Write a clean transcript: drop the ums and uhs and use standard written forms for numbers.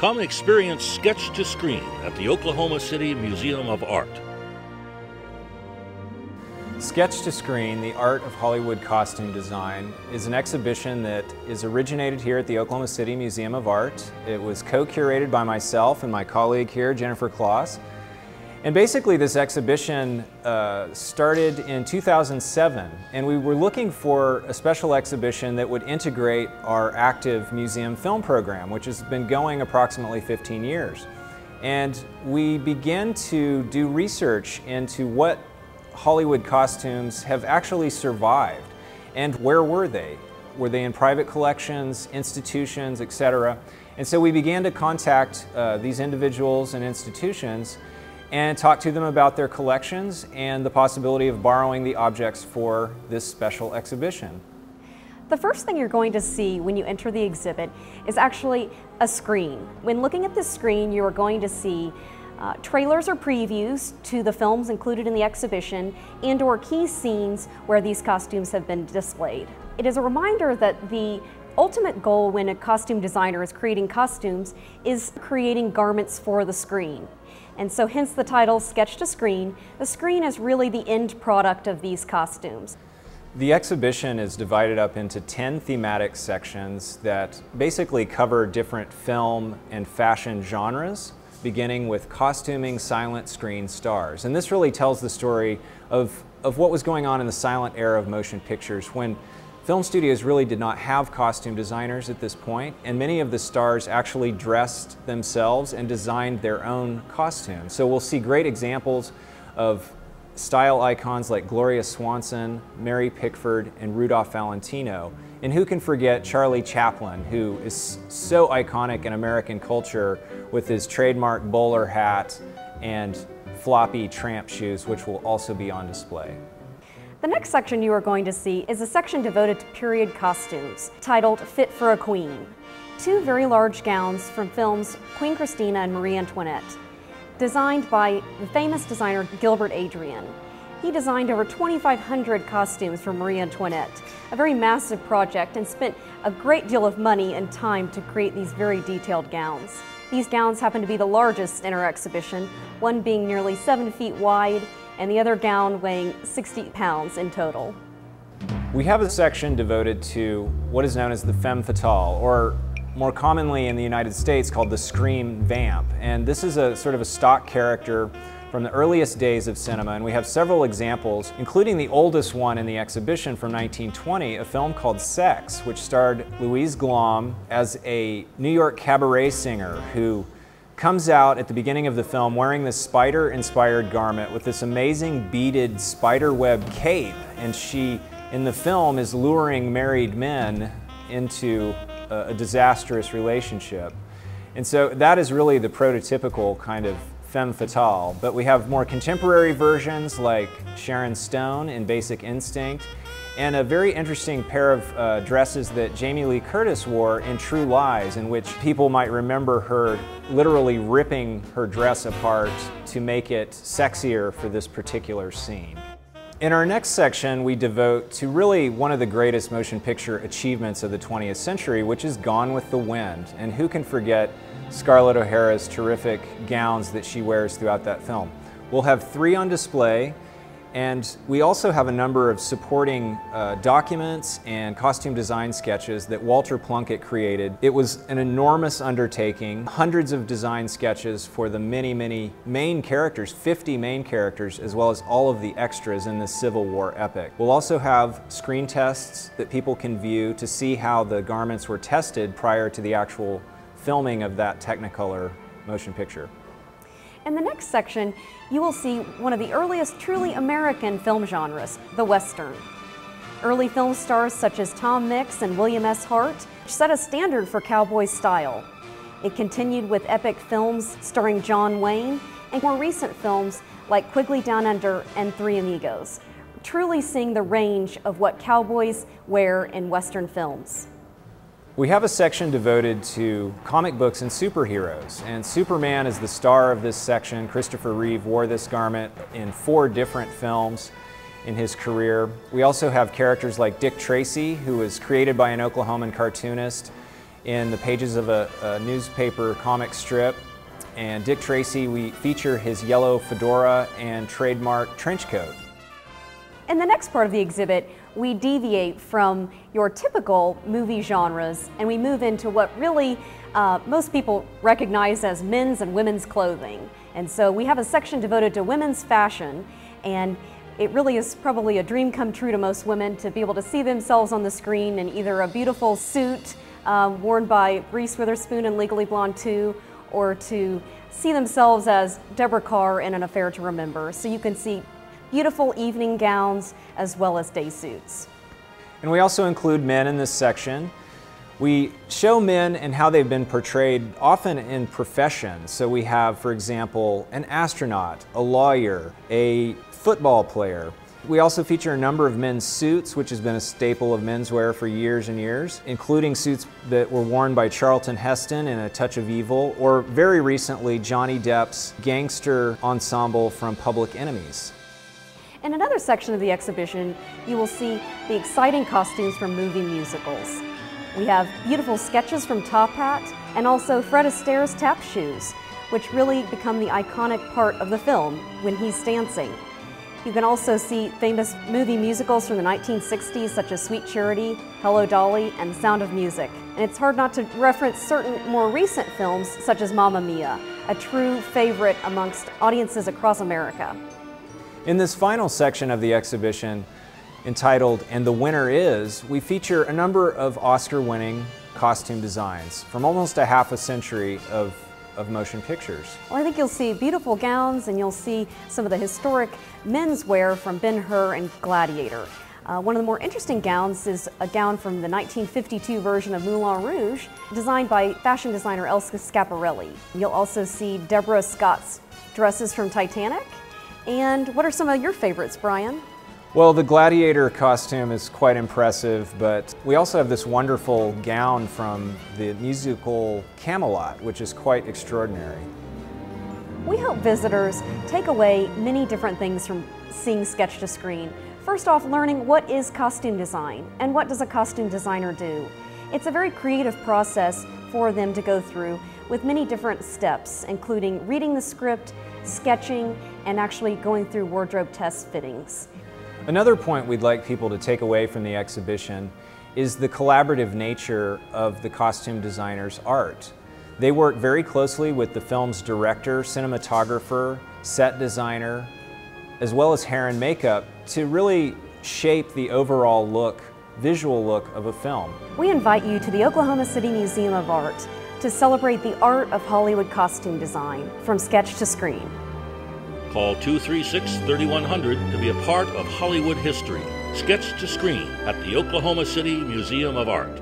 Come experience Sketch to Screen at the Oklahoma City Museum of Art. Sketch to Screen, the Art of Hollywood Costume Design, is an exhibition that is originated here at the Oklahoma City Museum of Art. It was co-curated by myself and my colleague here, Jennifer Klos. And basically this exhibition started in 2007, and we were looking for a special exhibition that would integrate our active museum film program, which has been going approximately 15 years. And we began to do research into what Hollywood costumes have actually survived, and where were they? Were they in private collections, institutions, etc.? And so we began to contact these individuals and institutions and talk to them about their collections and the possibility of borrowing the objects for this special exhibition. The first thing you're going to see when you enter the exhibit is actually a screen. When looking at this screen, you are going to see trailers or previews to the films included in the exhibition and/or key scenes where these costumes have been displayed. It is a reminder that the ultimate goal when a costume designer is creating costumes is creating garments for the screen. And so hence the title, Sketch to Screen. The screen is really the end product of these costumes. The exhibition is divided up into 10 thematic sections that basically cover different film and fashion genres, beginning with costuming silent screen stars. And this really tells the story of what was going on in the silent era of motion pictures, when film studios really did not have costume designers at this point, and many of the stars actually dressed themselves and designed their own costumes. So we'll see great examples of style icons like Gloria Swanson, Mary Pickford, and Rudolph Valentino. And who can forget Charlie Chaplin, who is so iconic in American culture with his trademark bowler hat and floppy tramp shoes, which will also be on display. The next section you are going to see is a section devoted to period costumes, titled Fit for a Queen. Two very large gowns from films Queen Christina and Marie Antoinette, designed by the famous designer Gilbert Adrian. He designed over 2,500 costumes for Marie Antoinette, a very massive project, and spent a great deal of money and time to create these very detailed gowns. These gowns happen to be the largest in our exhibition, one being nearly 7 feet wide and the other gown weighing 60 pounds in total. We have a section devoted to what is known as the femme fatale, or more commonly in the United States called the scream vamp. And this is a sort of a stock character from the earliest days of cinema, and we have several examples, including the oldest one in the exhibition from 1920, a film called Sex, which starred Louise Glom as a New York cabaret singer who comes out at the beginning of the film wearing this spider-inspired garment with this amazing beaded spiderweb cape, and she, in the film, is luring married men into a disastrous relationship. And so that is really the prototypical kind of femme fatale. But we have more contemporary versions like Sharon Stone in Basic Instinct, and a very interesting pair of dresses that Jamie Lee Curtis wore in True Lies, in which people might remember her literally ripping her dress apart to make it sexier for this particular scene. In our next section, we devote to really one of the greatest motion picture achievements of the 20th century, which is Gone with the Wind. And who can forget Scarlett O'Hara's terrific gowns that she wears throughout that film? We'll have 3 on display, and we also have a number of supporting documents and costume design sketches that Walter Plunkett created. It was an enormous undertaking, hundreds of design sketches for the many, many main characters, 50 main characters, as well as all of the extras in this Civil War epic. We'll also have screen tests that people can view to see how the garments were tested prior to the actual filming of that Technicolor motion picture. In the next section, you will see one of the earliest truly American film genres, the Western. Early film stars such as Tom Mix and William S. Hart set a standard for cowboy style. It continued with epic films starring John Wayne and more recent films like Quigley Down Under and Three Amigos, truly seeing the range of what cowboys wear in Western films. We have a section devoted to comic books and superheroes, and Superman is the star of this section. Christopher Reeve wore this garment in 4 different films in his career. We also have characters like Dick Tracy, who was created by an Oklahoman cartoonist in the pages of a newspaper comic strip. And Dick Tracy, we feature his yellow fedora and trademark trench coat. In the next part of the exhibit, we deviate from your typical movie genres and we move into what really most people recognize as men's and women's clothing. And so we have a section devoted to women's fashion, and it really is probably a dream come true to most women to be able to see themselves on the screen in either a beautiful suit worn by Reese Witherspoon in Legally Blonde 2, or to see themselves as Deborah Carr in An Affair to Remember. So you can see beautiful evening gowns as well as day suits. And we also include men in this section. We show men and how they've been portrayed often in professions. So we have, for example, an astronaut, a lawyer, a football player. We also feature a number of men's suits, which has been a staple of menswear for years and years, including suits that were worn by Charlton Heston in A Touch of Evil, or very recently Johnny Depp's gangster ensemble from Public Enemies. In another section of the exhibition, you will see the exciting costumes from movie musicals. We have beautiful sketches from Top Hat and also Fred Astaire's tap shoes, which really become the iconic part of the film when he's dancing. You can also see famous movie musicals from the 1960s such as Sweet Charity, Hello Dolly, and Sound of Music. And it's hard not to reference certain more recent films such as Mamma Mia, a true favorite amongst audiences across America. In this final section of the exhibition, entitled "And the Winner Is," we feature a number of Oscar-winning costume designs from almost a half a century of motion pictures. Well, I think you'll see beautiful gowns, and you'll see some of the historic menswear from Ben-Hur and Gladiator. One of the more interesting gowns is a gown from the 1952 version of Moulin Rouge, designed by fashion designer Elsa Schiaparelli. You'll also see Deborah Scott's dresses from Titanic. And what are some of your favorites, Brian? Well, the Gladiator costume is quite impressive, but we also have this wonderful gown from the musical Camelot, which is quite extraordinary. We hope visitors take away many different things from seeing Sketch to Screen. First off, learning what is costume design and what does a costume designer do. It's a very creative process for them to go through with many different steps, including reading the script, sketching, and actually going through wardrobe test fittings. Another point we'd like people to take away from the exhibition is the collaborative nature of the costume designer's art. They work very closely with the film's director, cinematographer, set designer, as well as hair and makeup to really shape the overall look, visual look of a film. We invite you to the Oklahoma City Museum of Art to celebrate the art of Hollywood costume design from Sketch to Screen. Call 236-3100 to be a part of Hollywood history. Sketch to Screen at the Oklahoma City Museum of Art.